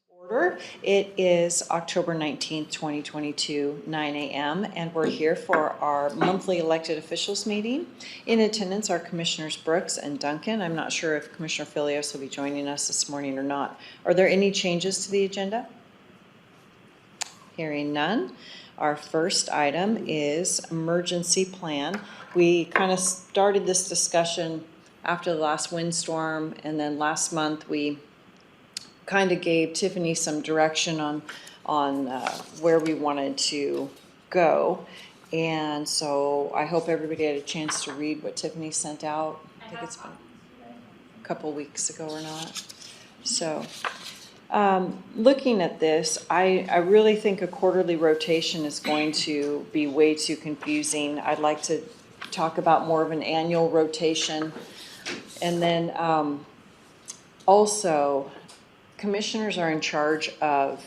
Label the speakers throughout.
Speaker 1: Order. It is October 19th, 2022, 9 a.m., and we're here for our monthly elected officials meeting. In attendance are Commissioners Brooks and Duncan. I'm not sure if Commissioner Filios will be joining us this morning or not. Are there any changes to the agenda? Hearing none. Our first item is emergency plan. We kind of started this discussion after the last windstorm, and then last month we kind of gave Tiffany some direction on where we wanted to go. And so I hope everybody had a chance to read what Tiffany sent out. I think it's been a couple weeks ago or not. So looking at this, I really think a quarterly rotation is going to be way too confusing. I'd like to talk about more of an annual rotation. And then also, commissioners are in charge of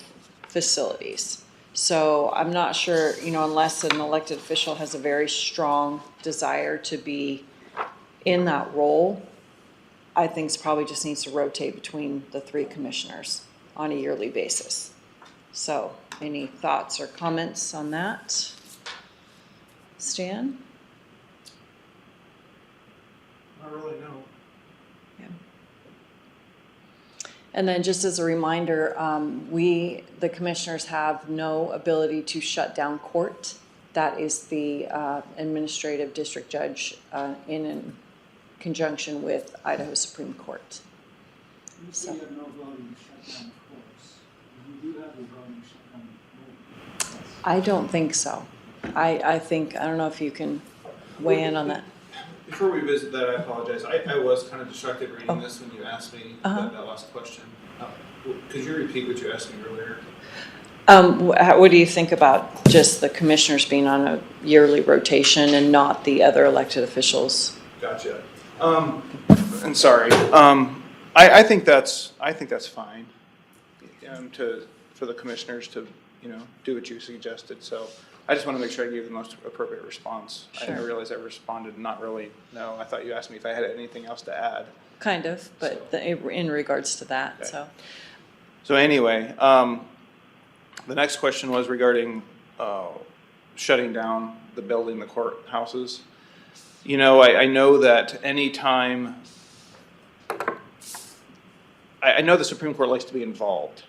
Speaker 1: facilities. So I'm not sure, unless an elected official has a very strong desire to be in that role, I think it probably just needs to rotate between the three commissioners on a yearly basis. So any thoughts or comments on that? Stan?
Speaker 2: Not really, no.
Speaker 1: Yeah. And then just as a reminder, the commissioners have no ability to shut down court. That is the administrative district judge in conjunction with Idaho Supreme Court.
Speaker 2: You say you have no ability to shut down courts. You do have the ability to shut down courts.
Speaker 1: I don't think so. I don't know if you can weigh in on that.
Speaker 3: Before we visit that, I apologize. I was kind of distracted reading this when you asked me that last question. Could you repeat what you asked me earlier?
Speaker 1: What do you think about just the commissioners being on a yearly rotation and not the other elected officials?
Speaker 3: Gotcha. And sorry. I think that's fine. For the commissioners to do what you suggested. So I just want to make sure I gave the most appropriate response.
Speaker 1: Sure.
Speaker 3: I didn't realize I responded not really. No, I thought you asked me if I had anything else to add.
Speaker 1: Kind of, but in regards to that.
Speaker 3: Okay. So anyway, the next question was regarding shutting down the building, the courthouses. I know that any time, I know the Supreme Court likes to be involved.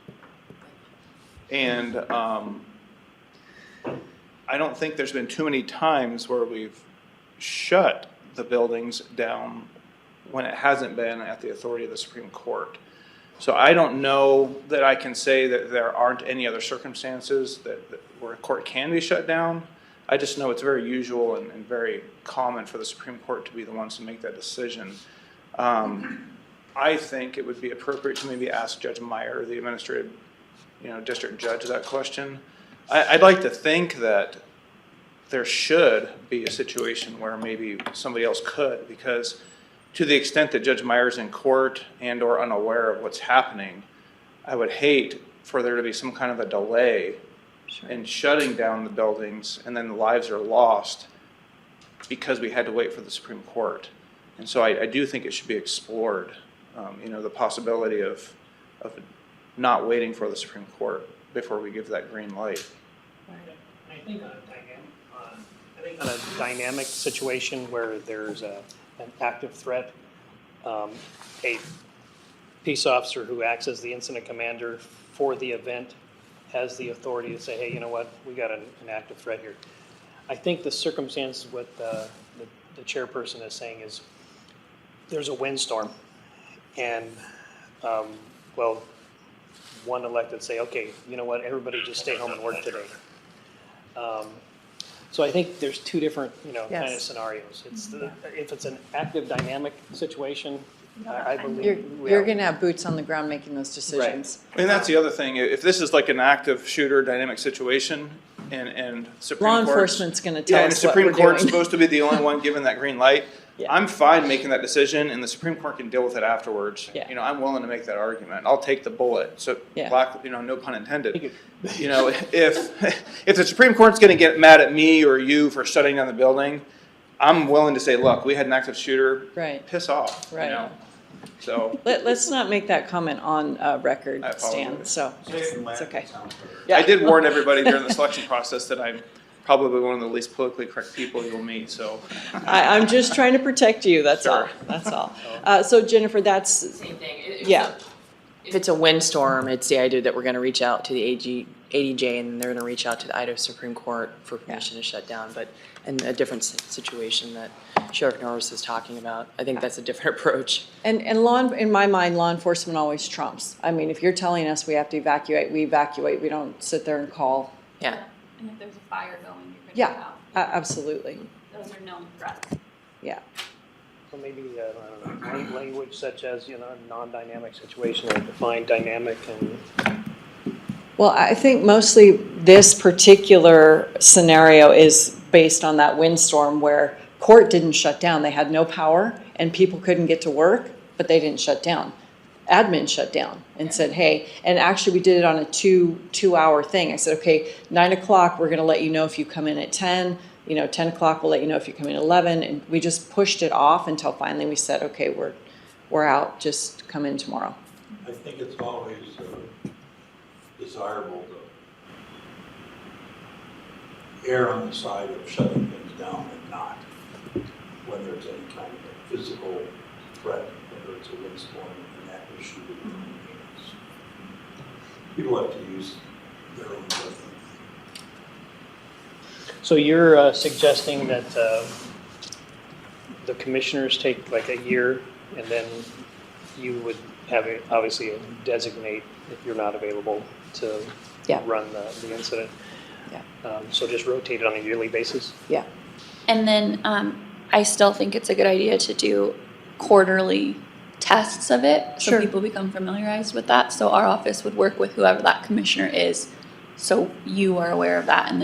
Speaker 3: And I don't think there's been too many times where we've shut the buildings down when it hasn't been at the authority of the Supreme Court. So I don't know that I can say that there aren't any other circumstances where a court can be shut down. I just know it's very usual and very common for the Supreme Court to be the ones to make that decision. I think it would be appropriate to maybe ask Judge Meyer, the administrative district judge, that question. I'd like to think that there should be a situation where maybe somebody else could, because to the extent that Judge Meyer's in court and or unaware of what's happening, I would hate for there to be some kind of a delay in shutting down the buildings and then the lives are lost because we had to wait for the Supreme Court. And so I do think it should be explored, the possibility of not waiting for the Supreme Court before we give that green light.
Speaker 4: I think on a dynamic situation where there's an active threat, a peace officer who acts as the incident commander for the event has the authority to say, hey, you know what, we got an active threat here. I think the circumstances what the chairperson is saying is there's a windstorm and, one elected say, okay, you know what, everybody just stay home and work today. So I think there's two different, kind of scenarios. It's if it's an active dynamic situation, I believe
Speaker 1: you're going to have boots on the ground making those decisions.
Speaker 3: Right. And that's the other thing. If this is like an active shooter dynamic situation and Supreme
Speaker 1: Law
Speaker 3: Court's,
Speaker 1: enforcement's going to tell
Speaker 3: and
Speaker 1: us
Speaker 3: the
Speaker 1: what
Speaker 3: Supreme
Speaker 1: we're
Speaker 3: Court's
Speaker 1: doing.
Speaker 3: supposed to be the only one given that green light,
Speaker 1: Yeah.
Speaker 3: I'm fine making that decision, and the Supreme Court can deal with it afterwards.
Speaker 1: Yeah.
Speaker 3: I'm willing to make that argument. I'll take the bullet. So,
Speaker 1: Yeah.
Speaker 3: no pun intended. If the Supreme Court's going to get mad at me or you for shutting down the building, I'm willing to say, look, we had an active shooter.
Speaker 1: Right.
Speaker 3: Piss off.
Speaker 1: Right.
Speaker 3: So
Speaker 1: Let's not make that comment on record,
Speaker 3: I
Speaker 1: Stan,
Speaker 3: apologize.
Speaker 1: so it's okay.
Speaker 3: I did warn everybody during the selection process that I'm probably one of the least politically correct people you'll meet, so.
Speaker 1: I'm just trying to protect you, that's all,
Speaker 3: Sure.
Speaker 1: that's all. So Jennifer, that's,
Speaker 5: Same thing.
Speaker 1: yeah,
Speaker 5: If it's a windstorm, it's the idea that we're gonna reach out to the ADJ and they're gonna reach out to the Idaho Supreme Court for permission to shut down, but in a different situation that Sheriff Norris is talking about, I think that's a different approach.
Speaker 1: and in my mind, law enforcement always trumps. I mean, if you're telling us we have to evacuate, we evacuate, we don't sit there and call.
Speaker 5: Yeah.
Speaker 6: And if there's a fire going, you're
Speaker 1: Yeah,
Speaker 6: gonna go out.
Speaker 1: absolutely,
Speaker 6: Those are known threats.
Speaker 1: yeah.
Speaker 4: So maybe, I don't know, language such as, a non-dynamic situation or define dynamic and,
Speaker 1: Well, I think mostly this particular scenario is based on that windstorm where court didn't shut down. They had no power and people couldn't get to work, but they didn't shut down. Admin shut down and said, hey, and actually we did it on a two-hour thing. I said, okay, 9 o'clock, we're gonna let you know if you come in at 10. 10 o'clock, we'll let you know if you come in at 11. And we just pushed it off until finally we said, okay, we're out, just come in tomorrow.
Speaker 7: I think it's always desirable to err on the side of shutting things down and not when there's any kind of a physical threat, whether it's a windstorm and that issue. People have to use their own judgment.
Speaker 4: so you're suggesting that the commissioners take like a year and then you would have it obviously designate if you're not available to
Speaker 1: Yeah.
Speaker 4: run the incident?
Speaker 1: Yeah.
Speaker 4: So just rotate it on a yearly basis?
Speaker 1: Yeah,
Speaker 6: And then I still think it's a good idea to do quarterly tests of it so
Speaker 1: Sure.
Speaker 6: people become familiarized with that. So our office would work with whoever that commissioner is, so you are aware of that, and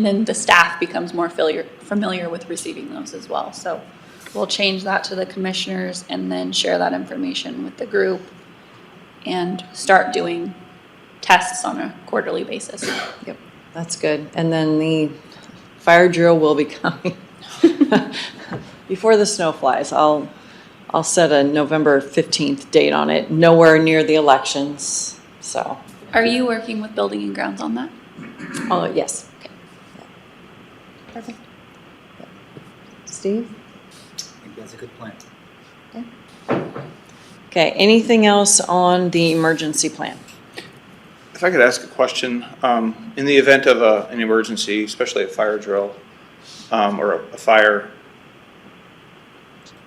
Speaker 6: then the staff becomes more familiar with receiving those as well. So we'll change that to the commissioners and then share that information with the group and start doing tests on a quarterly basis.
Speaker 1: yep, that's good. And then the fire drill will be coming before the snow flies. I'll set a November 15th date on it, nowhere near the elections, so.
Speaker 6: Are you working with building and grounds on that?
Speaker 1: Oh, yes.
Speaker 6: Okay. Perfect.
Speaker 1: Steve?
Speaker 2: I think that's a good plan.
Speaker 1: Okay, anything else on the emergency plan?
Speaker 3: If I could ask a question, in the event of an emergency, especially a fire drill, or a fire,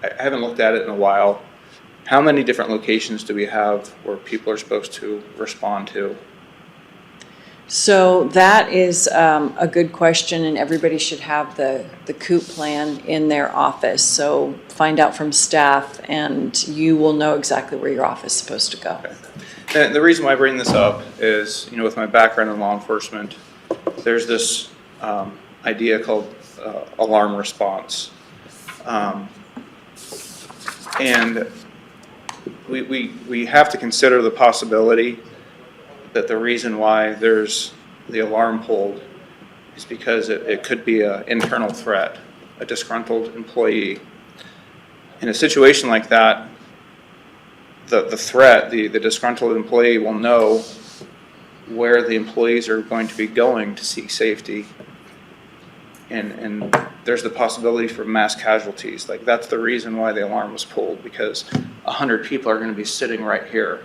Speaker 3: I haven't looked at it in a while. How many different locations do we have where people are supposed to respond to?
Speaker 1: So that is a good question, and everybody should have the COOP plan in their office. So find out from staff, and you will know exactly where your office is supposed to go.
Speaker 3: Okay. And the reason why I bring this up is, with my background in law enforcement, there's this idea called alarm response. And we have to consider the possibility that the reason why there's the alarm pulled is because it could be an internal threat, a disgruntled employee. In a situation like that, the threat, the disgruntled employee will know where the employees are going to be going to seek safety. And there's the possibility for mass casualties. Like, that's the reason why the alarm was pulled, because 100 people are going to be sitting right here.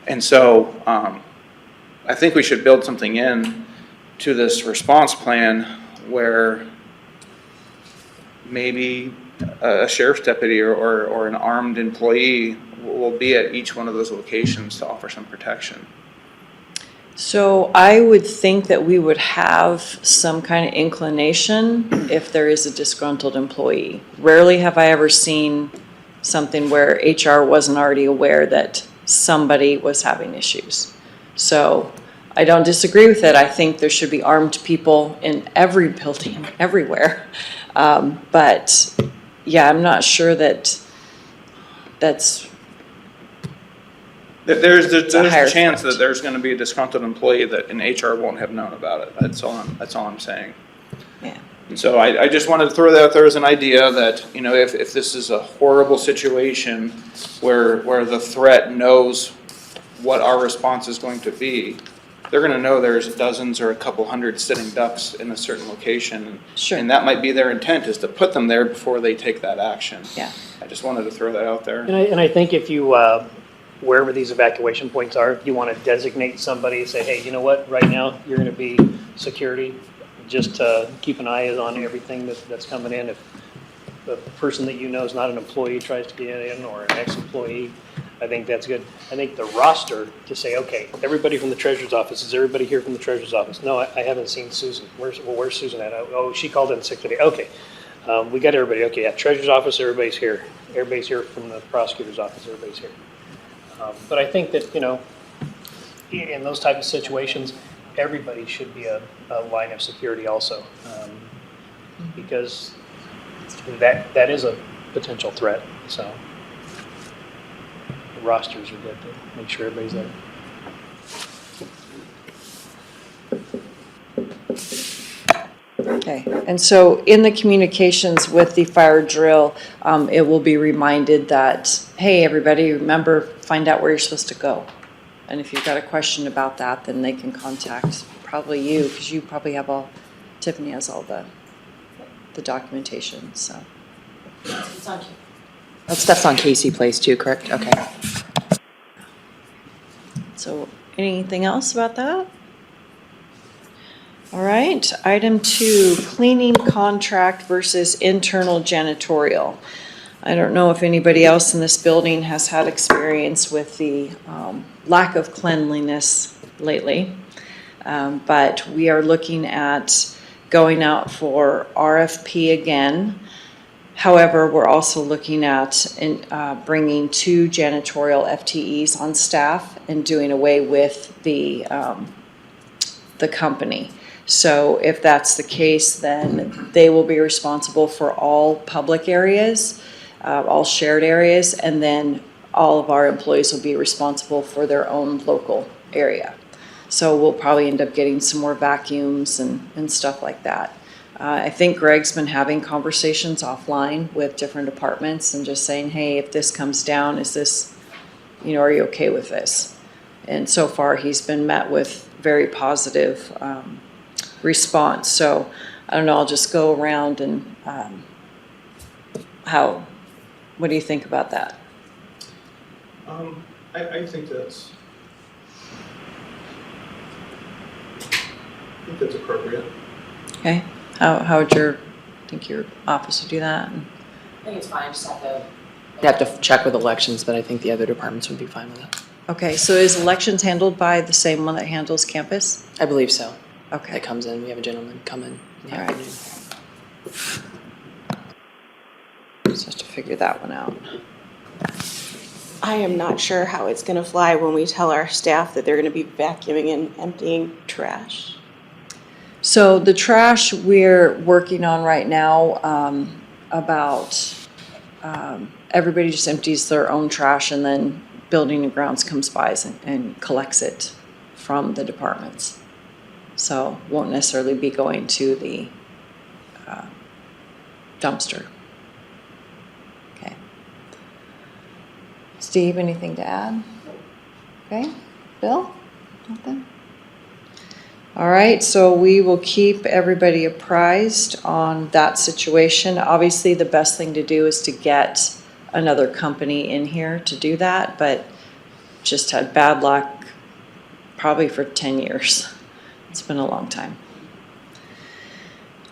Speaker 3: And so I think we should build something in to this response plan where maybe a sheriff's deputy or an armed employee will be at each one of those locations to offer some protection.
Speaker 1: So I would think that we would have some kind of inclination if there is a disgruntled employee. Rarely have I ever seen something where HR wasn't already aware that somebody was having issues. So I don't disagree with it. I think there should be armed people in every building, everywhere. But yeah, I'm not sure that's
Speaker 3: There's
Speaker 1: a
Speaker 3: a
Speaker 1: higher
Speaker 3: chance
Speaker 1: threat.
Speaker 3: that there's going to be a disgruntled employee that an HR won't have known about it. That's all I'm saying.
Speaker 1: yeah.
Speaker 3: And so I just wanted to throw that out there as an idea that, you know, if this is a horrible situation where the threat knows what our response is going to be, they're gonna know there's dozens or a couple hundred sitting ducks in a certain location.
Speaker 1: Sure.
Speaker 3: And that might be their intent, is to put them there before they take that action.
Speaker 1: Yeah.
Speaker 3: I just wanted to throw that out there.
Speaker 4: And I think if you, wherever these evacuation points are, if you want to designate somebody, say, hey, you know what, right now, you're going to be security, just keep an eye on everything that's coming in. If the person that you know is not an employee tries to get in, or an ex-employee, I think that's good. I think the roster, to say, okay, everybody from the treasurer's office, is everybody here from the treasurer's office? No, I haven't seen Susan. Where's Susan at? Oh, she called in sick today. Okay. We got everybody. Okay, yeah, treasurer's office, everybody's here. Everybody's here from the prosecutor's office, everybody's here. But I think that, you know, in those type of situations, everybody should be a line of security also. Because that is a potential threat, so the rosters are good to make sure everybody's there.
Speaker 1: Okay, and so in the communications with the fire drill, it will be reminded that, hey, everybody, remember, find out where you're supposed to go. And if you've got a question about that, then they can contact probably you, because you probably have Tiffany has all the documentation, so.
Speaker 5: That's on Casey Place too, correct? Okay.
Speaker 1: So anything else about that? All right, item 2, cleaning contract versus internal janitorial. I don't know if anybody else in this building has had experience with the lack of cleanliness lately, but we are looking at going out for RFP again. However, we're also looking at bringing 2 janitorial FTEs on staff and doing away with the company. So if that's the case, then they will be responsible for all public areas, all shared areas, and then all of our employees will be responsible for their own local area. So we'll probably end up getting some more vacuums and stuff like that. I think Greg's been having conversations offline with different departments and just saying, hey, if this comes down, is this, you know, are you okay with this? And so far he's been met with very positive response. So I don't know, I'll just go around and what do you think about that?
Speaker 3: I think that's appropriate.
Speaker 1: Okay, how would your office would do that?
Speaker 5: I think it's fine, just have to check with elections, but I think the other departments would be fine with it.
Speaker 1: Okay, so is elections handled by the same one that handles campus?
Speaker 5: I believe so.
Speaker 1: Okay.
Speaker 5: That comes in, we have a gentleman come in the
Speaker 1: All right.
Speaker 5: afternoon.
Speaker 1: Just have to figure that one out.
Speaker 8: I am not sure how it's gonna fly when we tell our staff that they're gonna be vacuuming and emptying trash.
Speaker 1: So the trash we're working on right now, about everybody just empties their own trash, and then Building and Grounds comes by and collects it from the departments. So won't necessarily be going to the dumpster. Okay. Steve, anything to add? Okay. Bill? Nothing? All right, so we will keep everybody apprised on that situation. Obviously, the best thing to do is to get another company in here to do that, but just had bad luck probably for 10 years. It's been a long time.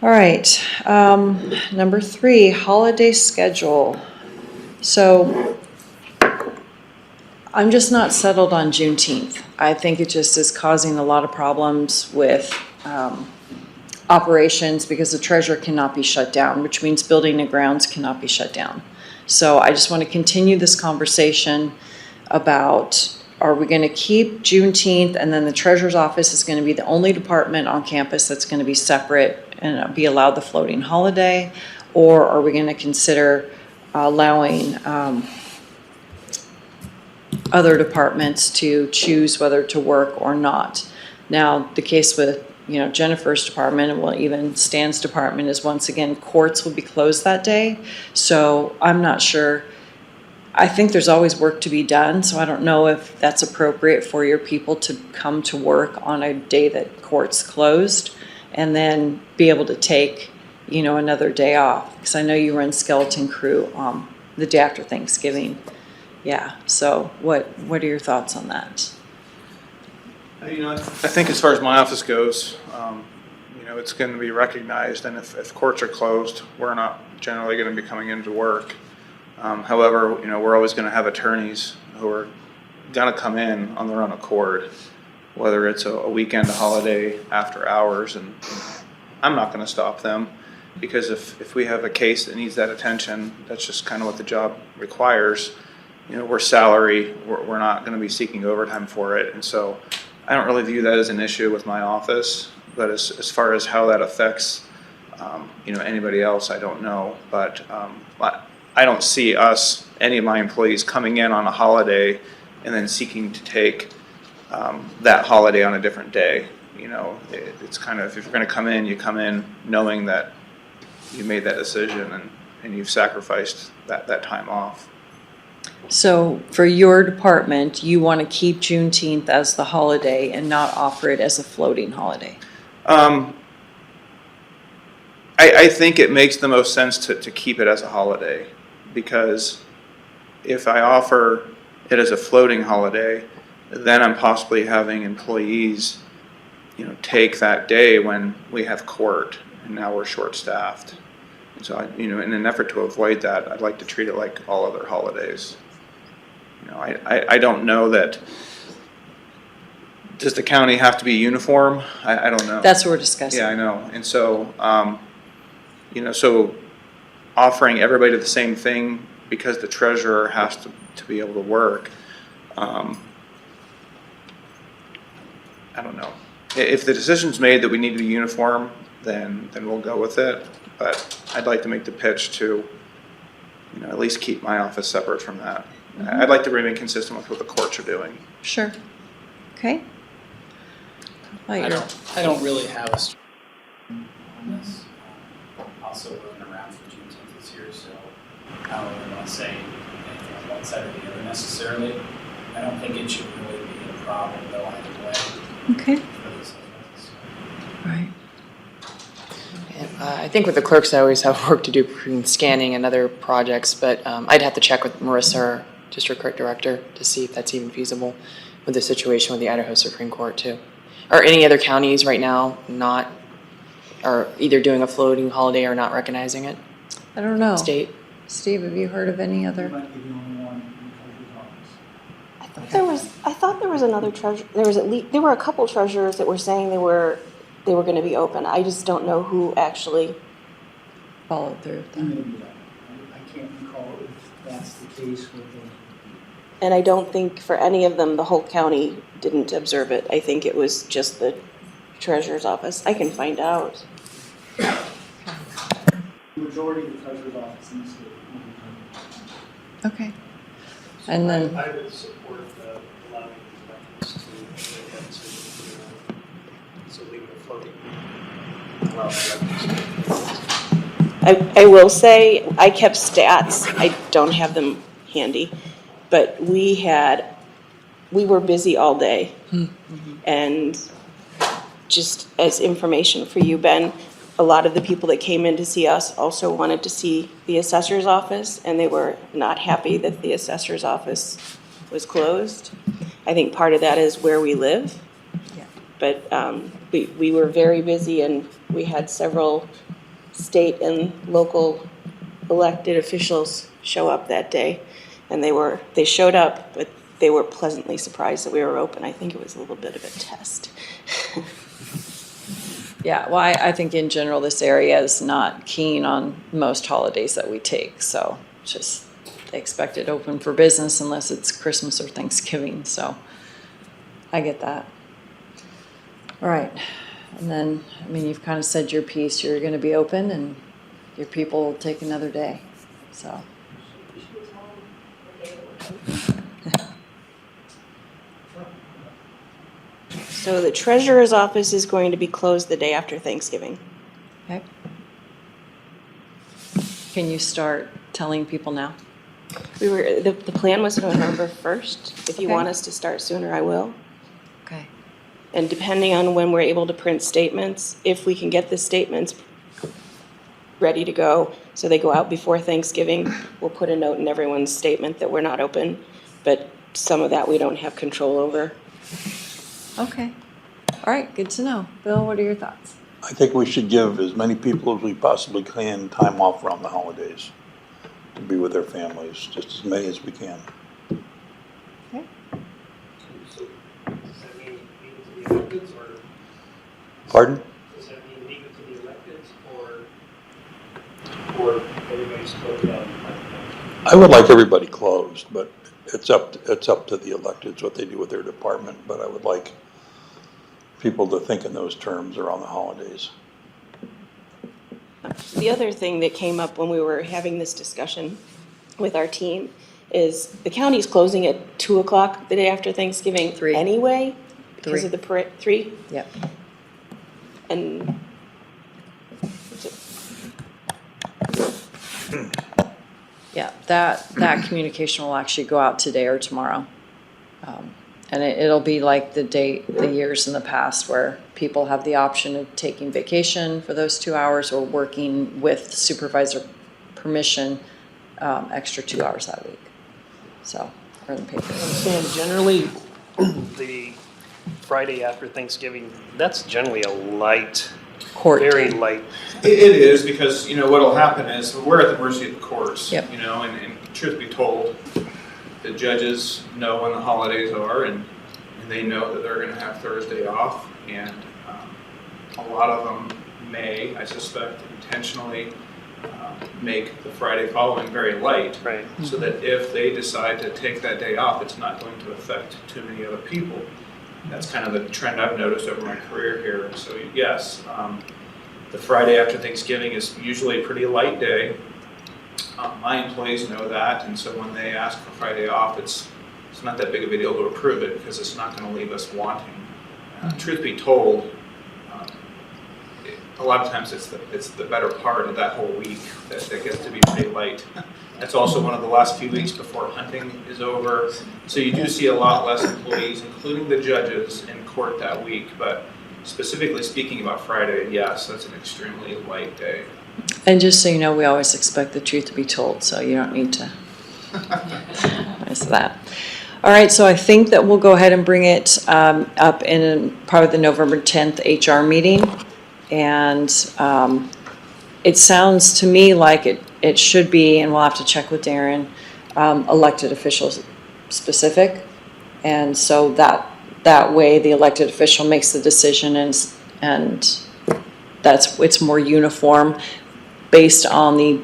Speaker 1: All right, number 3, holiday schedule. So I'm just not settled on Juneteenth. I think it just is causing a lot of problems with operations because the treasurer cannot be shut down, which means Building and Grounds cannot be shut down. So I just want to continue this conversation about, are we going to keep Juneteenth, and then the treasurer's office is going to be the only department on campus that's going to be separate and be allowed the floating holiday, or are we going to consider allowing other departments to choose whether to work or not? Now, the case with Jennifer's department, and well, even Stan's department is once again, courts will be closed that day. So I'm not sure. I think there's always work to be done, so I don't know if that's appropriate for your people to come to work on a day that court's closed and then be able to take, another day off. Because I know you run skeleton crew the day after Thanksgiving. Yeah, so what are your thoughts on that?
Speaker 3: I think as far as my office goes, it's going to be recognized, and if courts are closed, we're not generally going to be coming into work. However, we're always going to have attorneys who are going to come in on their own accord, whether it's a weekend, a holiday, after hours, and I'm not going to stop them, because if we have a case that needs that attention, that's just kind of what the job requires. We're salary, we're not going to be seeking overtime for it, and so I don't really view that as an issue with my office. But as far as how that affects, anybody else, I don't know. But I don't see any of my employees coming in on a holiday and then seeking to take that holiday on a different day. It's kind of, if you're going to come in, you come in knowing that you made that decision and you've sacrificed that time off.
Speaker 1: So for your department, you want to keep Juneteenth as the holiday and not offer it as a floating holiday?
Speaker 3: I think it makes the most sense to keep it as a holiday, because if I offer it as a floating holiday, then I'm possibly having employees, take that day when we have court and now we're short-staffed. And so, in an effort to avoid that, I'd like to treat it like all other holidays. I don't know that. Does the county have to be uniform? I don't know.
Speaker 1: That's what we're discussing.
Speaker 3: Yeah, I know. And so, so offering everybody the same thing because the treasurer has to be able to work, I don't know. If the decision's made that we need to be uniform, then we'll go with it. But I'd like to make the pitch to, at least keep my office separate from that.
Speaker 1: Mm-hmm.
Speaker 3: I'd like to remain consistent with what the courts are doing.
Speaker 1: Sure. Okay.
Speaker 9: I don't really have a strong on this. Also running around for Juneteenth this year, so I don't really want to say anything on one side or the other necessarily. I don't think it should really be a problem though either way.
Speaker 1: Okay.
Speaker 9: For these events.
Speaker 1: Right.
Speaker 5: And, I think with the clerks, I always have work to do between scanning and other projects, but I'd have to check with Marissa, our district court director, to see if that's even feasible with the situation with the Idaho Supreme Court too. Are any other counties right now are either doing a floating holiday or not recognizing it?
Speaker 1: I don't know.
Speaker 5: State?
Speaker 1: Steve, have you heard of any
Speaker 2: You
Speaker 1: other?
Speaker 2: might be the only one in the treasurer's office.
Speaker 8: I thought there was another treasurer, there were a couple treasurers that were saying they were gonna be open. I just don't know who actually.
Speaker 1: Followed through with that?
Speaker 2: Maybe, I can't recall if that's the case with the.
Speaker 8: And I don't think for any of them, the whole county didn't observe it. I think it was just the treasurer's office. I can find out.
Speaker 2: The majority of the treasurer's office in the state.
Speaker 1: Okay. And then,
Speaker 4: I would support allowing the records to make that decision. So leave it floating. Allow the records to
Speaker 8: I will say, I kept stats. I don't have them handy, but we were busy all day. And just as information for you, Ben, a lot of the people that came in to see us also wanted to see the assessor's office, and they were not happy that the assessor's office was closed. I think part of that is where we live.
Speaker 1: Yeah.
Speaker 8: But we were very busy, and we had several state and local elected officials show up that day. And they showed up, but they were pleasantly surprised that we were open. I think it was a little bit of a test.
Speaker 1: yeah, well, I think in general, this area is not keen on most holidays that we take. So just, they expect it open for business unless it's Christmas or Thanksgiving. So I get that. All right. And then, you've kind of said your piece. You're going to be open and your people will take another day. So.
Speaker 8: So the treasurer's office is going to be closed the day after Thanksgiving.
Speaker 1: Okay. Can you start telling people now?
Speaker 8: The plan was November 1st. If you
Speaker 1: Okay.
Speaker 8: want us to start sooner, I will.
Speaker 1: Okay.
Speaker 8: And depending on when we're able to print statements, if we can get the statements ready to go, so they go out before Thanksgiving, we'll put a note in everyone's statement that we're not open, but some of that we don't have control over.
Speaker 1: Okay. All right, good to know. Bill, what are your thoughts?
Speaker 7: I think we should give as many people as we possibly can time off around the holidays to be with their families, just as many as we can.
Speaker 1: Okay.
Speaker 4: Does that mean leave it to the electeds, or
Speaker 7: Pardon?
Speaker 4: does that mean leave it to the electeds, or everybody's spoken up?
Speaker 7: I would like everybody closed, but it's up to the electeds what they do with their department, but I would like people to think in those terms around the holidays.
Speaker 8: The other thing that came up when we were having this discussion with our team is the county's closing at 2 o'clock the day after Thanksgiving
Speaker 1: 3.
Speaker 8: anyway, because
Speaker 1: 3.
Speaker 8: of the parade, 3?
Speaker 1: Yep.
Speaker 8: And
Speaker 1: Yeah, that communication will actually go out today or tomorrow. And it'll be like the years in the past where people have the option of taking vacation for those 2 hours or working with supervisor permission, extra 2 hours that week. So, or in the paper.
Speaker 4: I'm saying generally, the Friday after Thanksgiving, that's generally a light,
Speaker 1: Court.
Speaker 4: very light.
Speaker 3: It is, because, what'll happen is, we're at the mercy of the courts.
Speaker 1: Yep.
Speaker 3: And truth be told, the judges know when the holidays are, and they know that they're gonna have Thursday off, and a lot of them may, I suspect, intentionally make the Friday following very light,
Speaker 4: Right.
Speaker 3: so that if they decide to take that day off, it's not going to affect too many other people. That's kind of the trend I've noticed over my career here. And so yes, the Friday after Thanksgiving is usually a pretty light day. My employees know that, and so when they ask for Friday off, it's not that big of a deal to approve it, because it's not going to leave us wanting. Truth be told, a lot of times it's the better part of that whole week that gets to be pretty light. That's also one of the last few weeks before hunting is over. So you do see a lot less employees, including the judges, in court that week. But specifically speaking about Friday, yes, that's an extremely light day.
Speaker 1: And just so you know, we always expect the truth to be told, so you don't need to miss that. All right, so I think that we'll go ahead and bring it up in part of the November 10th HR meeting. And it sounds to me like it should be, and we'll have to check with Darren, elected officials specific. And so that way the elected official makes the decision, and it's more uniform based on the,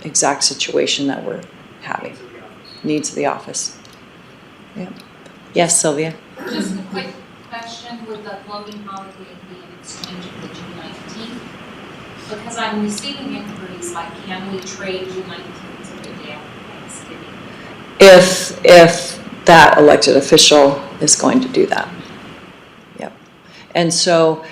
Speaker 1: exact situation that we're having. Needs of the office. Yeah. Yes, Sylvia?
Speaker 10: Just a quick question, with the floating holiday being exchanged for June 19th? Because I'm receiving inquiries like, can we trade June 19th to the day after Thanksgiving?
Speaker 1: If that elected official is going to do that. Yep. And so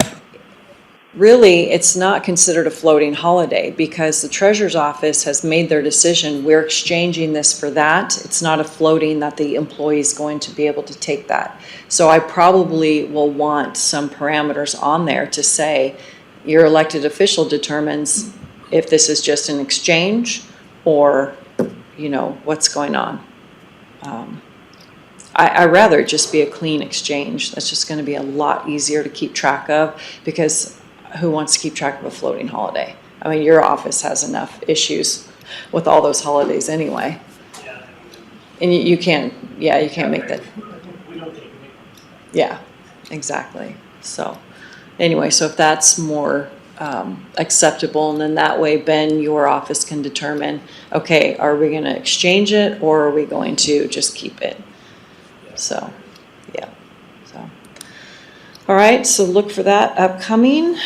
Speaker 1: really, it's not considered a floating holiday because the treasurer's office has made their decision. We're exchanging this for that. It's not a floating that the employee is going to be able to take that. So I probably will want some parameters on there to say your elected official determines if this is just an exchange or, what's going on. I'd rather it just be a clean exchange. That's just going to be a lot easier to keep track of, because who wants to keep track of a floating holiday? I mean, your office has enough issues with all those holidays anyway.
Speaker 4: Yeah.
Speaker 1: And you can't make that.
Speaker 4: We don't take it.
Speaker 1: Yeah, exactly. So anyway, so if that's more acceptable, and then that way, Ben, your office can determine, okay, are we going to exchange it or are we going to just keep it? So, yeah. So, all right, so look for that upcoming.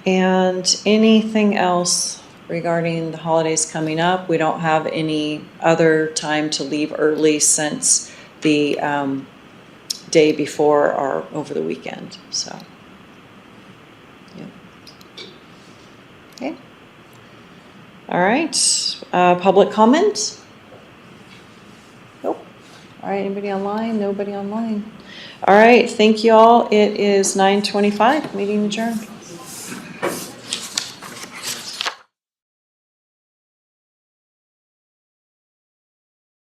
Speaker 1: And anything else regarding the holidays coming up? We don't have any other time to leave early since the day before or over the weekend, so. Yep. Okay. All right, public comment? Nope. All right, anybody online? Nobody online. All right, thank you all. It is 9:25, meeting adjourned.